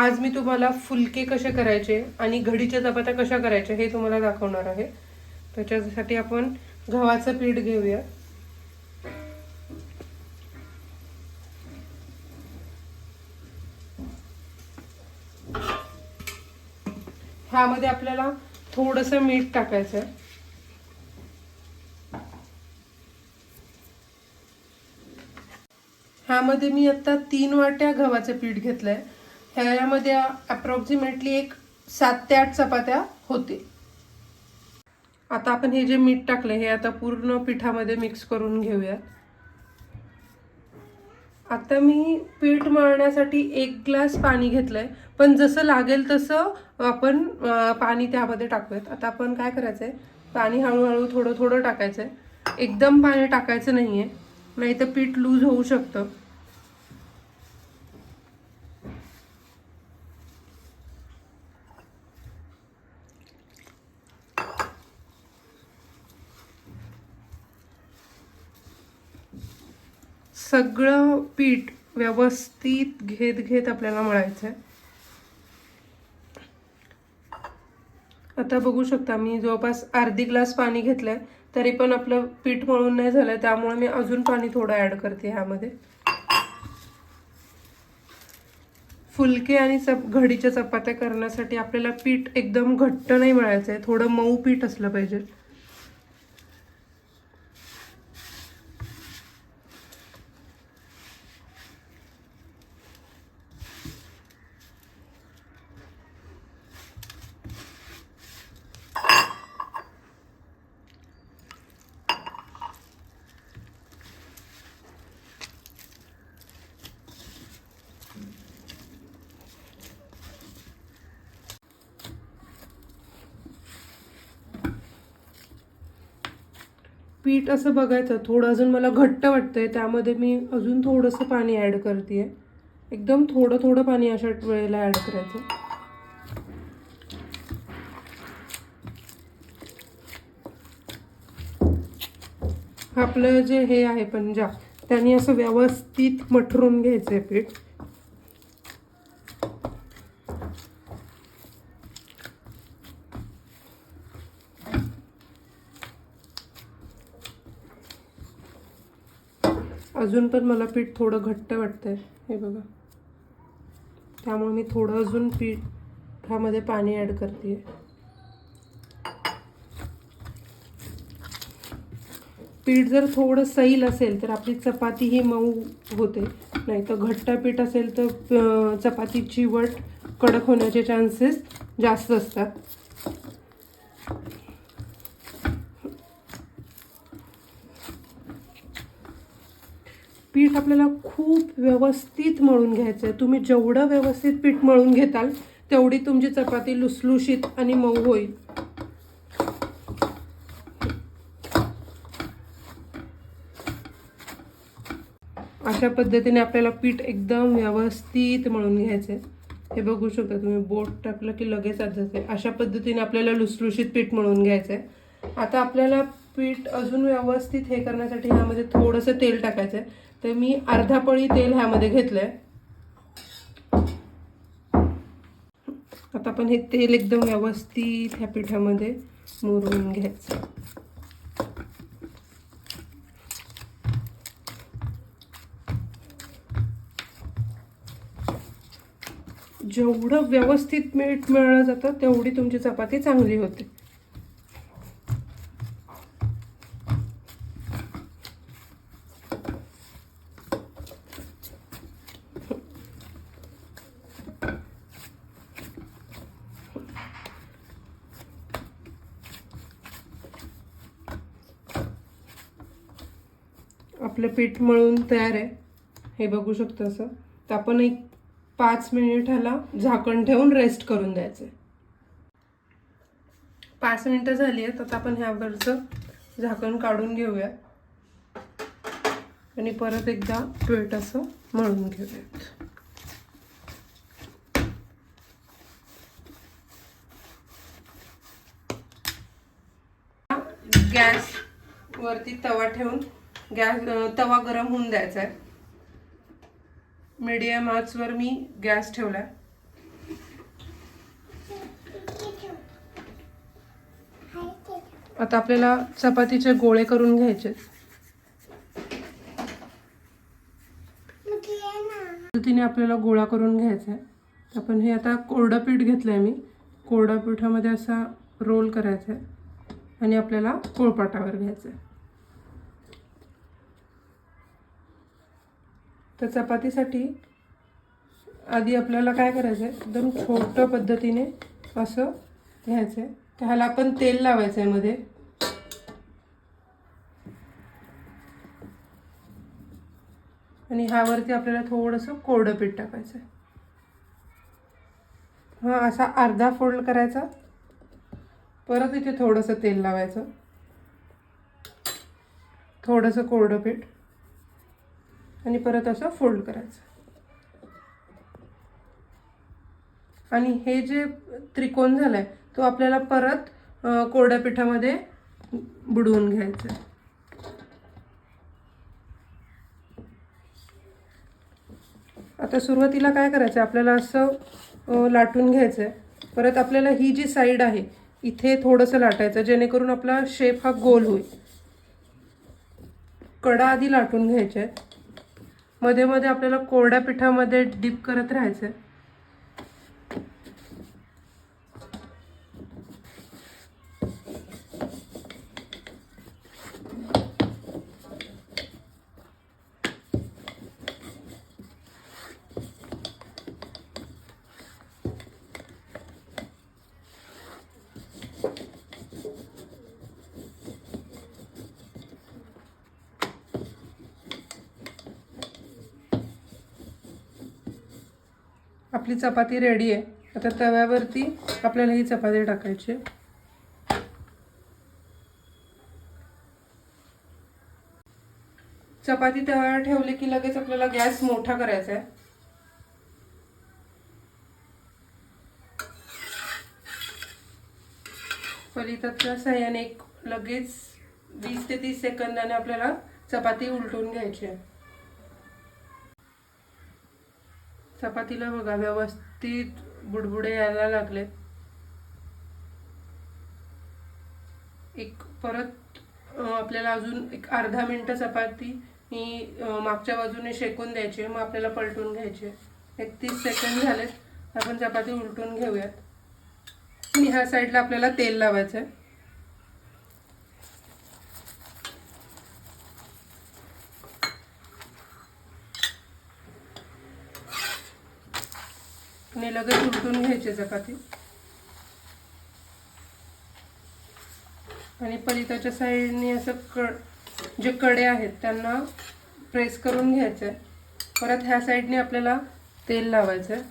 आज मी तुम्हाला फुलके कसे करायचे आणि घडीच्या चपात्या कशा करायच्या हे तुम्हाला दाखवणार आहे. त्याच्यासाठी आपण गव्हाचं पीठ घेऊया. ह्यामध्ये आपल्याला थोडंसं मीठ टाकायचं आहे. ह्यामध्ये मी आता 3 वाट्या गव्हाचं पीठ घेतलंय. ह्यामध्ये अप्रॉक्सिमेटली एक 7 ते 8 चपात्या होते. आता आपण हे जे मीठ टाकलंय हे आता पूर्ण पिठामध्ये मिक्स करून घेऊया. आता मी पीठ मळण्यासाठी 1 ग्लास पाणी घेतलंय, पण जसं लागेल तसं आपण पाणी त्यामध्ये टाकूयात. आता आपण काय करायचंय, पाणी हळूहळू थोडं थोडं टाकायचंय. एकदम पाणी टाकायचं नाहीये, नाही तर पीठ लूज होऊ शकतं. सगळं पीठ व्यवस्थित घेत घेत आपल्याला मळायचं आहे. आता बघू शकता मी जवळपास अर्धी ग्लास पाणी घेतलंय, तरी पण आपलं पीठ मळून नाही झालंय, त्यामुळे मी अजून पाणी थोडं ऍड करते ह्यामध्ये. फुलके आणि घडीच्या चपात्या करण्यासाठी आपल्याला पीठ एकदम घट्ट नाही मळायचं आहे, थोडं मऊ पीठ असलं पाहिजे. पीठ असं बघायचं, थोडं अजून मला घट्ट वाटतंय, त्यामध्ये मी अजून थोडंसं पाणी ऍड करते. एकदम थोडं थोडं पाणी अशा वेळेला ऍड करायचं. आपलं जे हे आहे पंजा, त्याने असं व्यवस्थित मठरून घ्यायचंय पीठ. अजून पण मला पीठ थोडं घट्ट वाटतंय, हे बघा. त्यामुळे मी थोडं अजून ह्यामध्ये पाणी ऍड करते. पीठ जर थोडं सैल असेल तर आपली चपाती ही मऊ होते, नाही तर घट्ट पीठ असेल तर चपातीची वट कडक होण्याचे चान्सेस जास्त असतात. पीठ आपल्याला खूप व्यवस्थित मळून घ्यायचं आहे. तुम्ही जेवढं व्यवस्थित पीठ मळून घेताल तेवढी तुमची चपाती लुसलुशीत आणि मऊ होईल. अशा पद्धतीने आपल्याला पीठ एकदम व्यवस्थित मळून घ्यायचं आहे. हे बघू शकता तुम्ही, बोट टाकलं की लगेच आत जाते. अशा पद्धतीने आपल्याला लुसलुशीत पीठ मळून घ्यायचं आहे. आता आपल्याला पीठ अजून व्यवस्थित हे करण्यासाठी ह्यामध्ये थोडंसं तेल टाकायचं आहे. तर मी अर्धा पळी तेल ह्यामध्ये घेतलंय. आता आपण हे तेल एकदम व्यवस्थित ह्या पिठामध्ये मुरवून घ्यायचं. जेवढं व्यवस्थित मीठ मिळलं जातं तेवढी तुमची चपाती चांगली होते. आपलं पीठ मळून तयार आहे, हे बघू शकता. असं तर आपण एक 5 मिनिट ह्याला झाकण ठेवून रेस्ट करून द्यायचं. 5 मिनिटं झाली आहेत. आता आपण ह्यावरचं झाकण काढून घेऊया आणि परत एकदा पीठ असं मळून घेऊयात. गॅस वरती तवा ठेवून तवा गरम होऊन द्यायचा आहे. मीडियम आचवर मी गॅस ठेवलाय. आता आपल्याला चपातीचे गोळे करून घ्यायचे. पद्धतीने आपल्याला गोळा करून घ्यायचा आहे. आपण हे आता कोरडं पीठ घेतलं आहे मी. कोरड्या पिठामध्ये असा रोल करायचा आहे आणि आपल्याला पोळपाटावर घ्यायचं आहे. तर चपातीसाठी आधी आपल्याला काय करायचं आहे, एकदम छोट्या पद्धतीने असं घ्यायचं आहे. त्याला आपण तेल लावायचं आहे मध्ये. आणि ह्यावरती आपल्याला थोडंसं कोरडं पीठ टाकायचं आहे. हा असा अर्धा फोल्ड करायचा, परत इथे थोडंसं तेल लावायचं, थोडंसं कोरडं पीठ आणि परत असं फोल्ड करायचं. आणि हे जे त्रिकोण झालाय तो आपल्याला परत कोरड्या पिठामध्ये बुडवून घ्यायचं आहे. आता सुरुवातीला काय करायचं आहे, आपल्याला असं लाटून घ्यायचं आहे. परत आपल्याला ही जी साईड आहे इथे थोडंसं लाटायचं, जेणेकरून आपला शेप हा गोल होईल. कडा आधी लाटून घ्यायच्या आहेत. मध्ये मध्ये आपल्याला कोरड्या पिठामध्ये डिप करत राहायचं आहे. आपली चपाती रेडी आहे. आता तव्यावरती आपल्याला ही चपाती टाकायची. चपाती तव्यावर ठेवली की लगेच आपल्याला गॅस मोठा करायचा आहे. पलिताच्या साह्याने लगेच 20 ते 30 सेकंदाने आपल्याला चपाती उलटून घ्यायची आहे. चपातीला बघा व्यवस्थित बुडबुडे यायला लागले. परत आपल्याला अजून अर्धा मिनिट चपाती ही मागच्या बाजूने शेकून द्यायची. मग आपल्याला पलटून घ्यायची. 30 सेकंद झालेत. आपण चपाती उलटून घेऊयात. आणि ह्या साईडला आपल्याला तेल लावायचं आहे. आणि लगेच उलटून घ्यायची चपाती. आणि पलिताच्या साईडने असं जे कडे आहेत त्यांना प्रेस करून घ्यायचं आहे. परत ह्या साईडने आपल्याला तेल लावायचं आहे.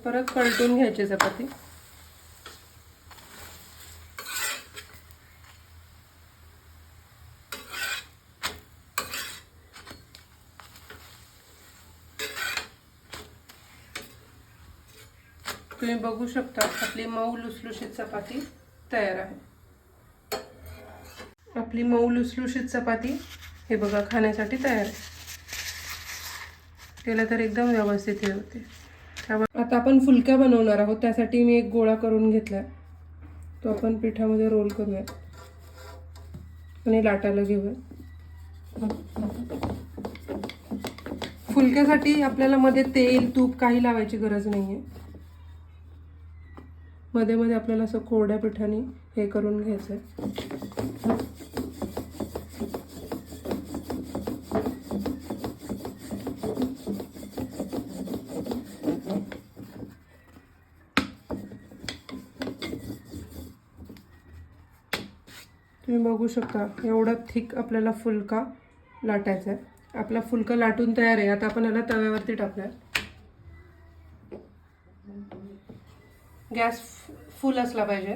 परत पलटून घ्यायची चपाती. तुम्ही बघू शकता आपली मऊ लुसलुशीत चपाती तयार आहे. आपली मऊ लुसलुशीत चपाती हे बघा खाण्यासाठी तयार आहे. केलं तर एकदम व्यवस्थित हे होते. आता आपण फुलक्या बनवणार आहोत. त्यासाठी मी एक गोळा करून घेतला. तो आपण पिठामध्ये रोल करूया आणि लाटायला घेऊया. फुलक्यासाठी आपल्याला मध्ये तेल तूप काही लावायची गरज नाहीये. मध्ये मध्ये आपल्याला असं कोरड्या पिठाने हे करून घ्यायचं आहे. तुम्ही बघू शकता एवढा थिक आपल्याला फुलका लाटायचा आहे. आपला फुलका लाटून तयार आहे. आता आपण याला तव्यावरती टाकूया. गॅस फुल असला पाहिजे.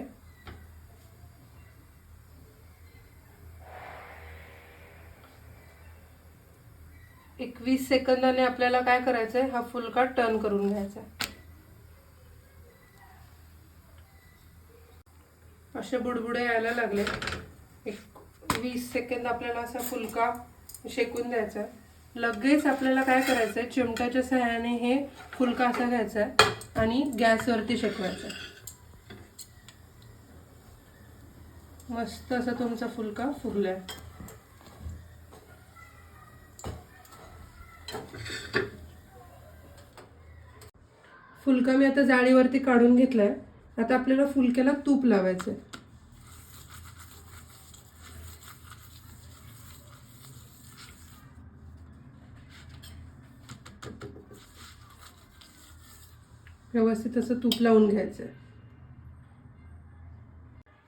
एक 20 सेकंदाने आपल्याला काय करायचंय, हा फुलका टर्न करून घ्यायचा. असे बुडबुडे यायला लागले. एक 20 सेकंद आपल्याला असा फुलका शेकून द्यायचा. लगेच आपल्याला काय करायचं आहे, चिमट्याच्या सहाय्याने हे फुलका असा घ्यायचा आहे आणि गॅसवरती शेकवायचा आहे. मस्त असा तुमचा फुलका फुगलाय. फुलका मी आता जाळीवरती काढून घेतलाय. आता आपल्याला फुलक्याला तूप लावायचं आहे. व्यवस्थित असं तूप लावून घ्यायचं.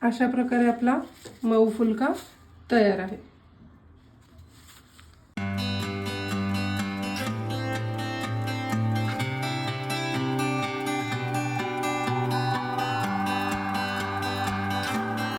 अशा प्रकारे आपला मऊ फुलका तयार आहे.